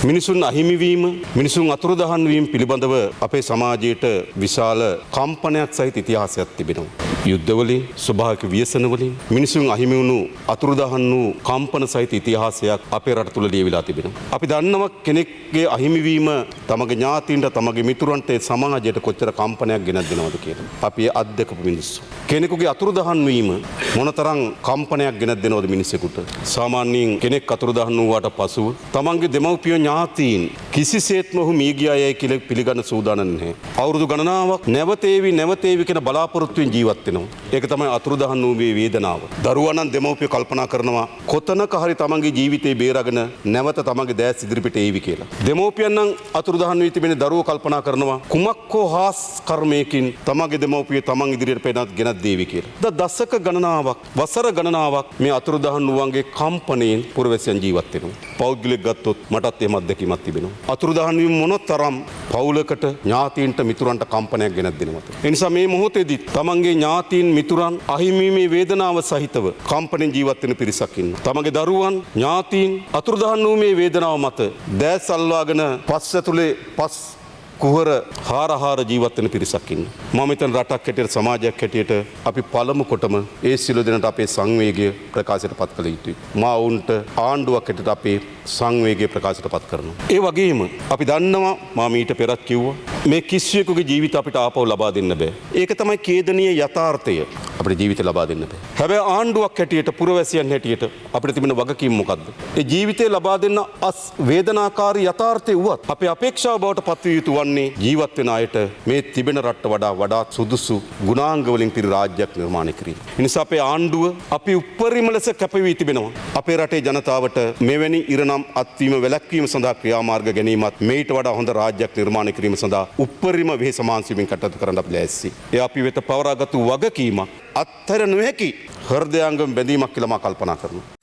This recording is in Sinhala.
මිනිසුන් අහිමිවීම මිනිසුන් අතුරුදහන් වීම පිළිබඳව අපේ සමාජයට විශාල කම්පනයක් සහිත ඉතිහාසයක් තිබෙනවා. යුද්ධවලින් ස්වභාවික ව්‍යසනවලින් මිනිසුන් අහිමි වුණු අතුරුදහන් වූ කම්පන සහිත ඉතිහාසයක් අපේ රට තුළ ලියවිලා තිබෙනවා. අපි දන්නවා කෙනෙක්ගේ අහිමිවීම තමගේ ඥාතීන්ට තමගේ මිතුරන්ට සමාජයට කොච්චර කම්පනයක් ගෙනත් දෙනවද කියලා. අපි අත්දකපු මිනිස්සු. කෙනෙකුගේ අතුරුදහන් වීම මොනතරම් කම්පනයක් ගෙනත් දෙනවද මිනිසෙකුට. සාමාන්‍යයෙන් කෙනෙක් අතුරුදහන් වූාට පසුව තමන්ගේ දෙමව්පිය ඥාතීන් කිසිසේත්ම ඔහු මිය ගියා යයි කියලා පිළිගන්න සූදානම් නැහැ. අවුරුදු ගණනාවක් නැවතේවි කියන බලාපොරොත්තුවෙන් ජීවත් වෙනවා. ඒක තමයි අතුරුදහන් වූ වේදනාව. දරුවා නම් දෙමව්පිය කල්පනා කරනවා කොතනක හරි තමන්ගේ ජීවිතේ බේරගෙන නැවත තමන්ගේ දැස් ඉදිරිපිට ඒවි කියලා. දෙමව්පියන් නම් අතුරුදහන් වී තිබෙන දරුවෝ කල්පනා කරනවා කුමක් හෝ හාස් කර්මයකින් තමන්ගේ දෙමව්පිය තමන් ඉදිරියට පෙනත් ගෙනත් දේවි කියලා. දශක ගණනාවක් වසර ගණනාවක් මේ අතුරුදහන් වූවන්ගේ කම්පණයෙන් පුරවැසියන් ජීවත් වෙනවා. පෞද්ගලික ගත්තොත් මටත් එහෙම අත්දැකීමක් තිබෙනවා. අතුරුදහන් වීම මොනතරම් පවුලකට ඥාතීන්ට මිතුරන්ට කම්පනයක් ගෙනත් දෙනවද? ඒ නිසා මේ මොහොතේදී තමන්ගේ ඥාතීන් මිතුරන් අහිමිවීමේ වේදනාව සහිතව කම්පණයෙන් ජීවත් වෙන පිරිසක් ඉන්නවා. තමන්ගේ දරුවන් ඥාතීන් අතුරුදහන් වූ මේ වේදනාව මත දැස් අල්වාගෙන පස් ඇතුලේ පස් කුහර හාරහාර ජීවත් වෙන පිරිසක් ඉන්නවා. මම මෙතන රටක් හැටියට සමාජයක් හැටියට අපි පළමු කොටම ඒ සිළු දෙනට අපේ සංවේගය ප්‍රකාශයට පත් කළ යුතුයි. මා වුන්ට ආණ්ඩුවක් හැටියට අපේ සංවේගය ප්‍රකාශයට පත් කරනවා. ඒ වගේම අපි දන්නවා මම ඊට පෙරත් කිව්වා මේ කිසියෙකුගේ ජීවිත අපිට ආපහු ලබා දෙන්න බෑ. ඒක තමයි ඛේදනීය යථාර්ථය. අපිට ජීවිත ලබා දෙන්න බෑ. හැබැයි ආණ්ඩුවක් හැටියට පුරවැසියන් හැටියට අපිට තිබෙන වගකීම මොකද්ද? ඒ ජීවිතේ ලබා දෙන්න වේදනාකාරී යථාර්ථය වුවත් අපේ අපේක්ෂාව බවට පත් විය යුතු වන්නේ ජීවත් වෙන අයට මේ තිබෙන රට වඩාත් සුදුසු ගුණාංග වලින් පිරි රාජ්‍යයක් නිර්මාණය කිරීම. ඒ නිසා අපේ ආණ්ඩුව අපි උපරිම ලෙස කැපවී තිබෙනවා. අපේ රටේ ජනතාවට මෙවැනි ඉරණම් අත්වීම වැළැක්වීම සඳහා ක්‍රියාමාර්ග ගැනීමත් මේට වඩා හොඳ රාජ්‍යයක් නිර්මාණය කිරීම සඳහා උපරිම වෙහෙස මහන්සියෙන් කටයුතු කරන්න අපි ලෑස්ති. ඒ අපි වෙත පවරාගත් වගකීමක් අත්හැර නොහැකි හෘදයාංගම බැඳීමක් කියලා මා කල්පනා කරනවා.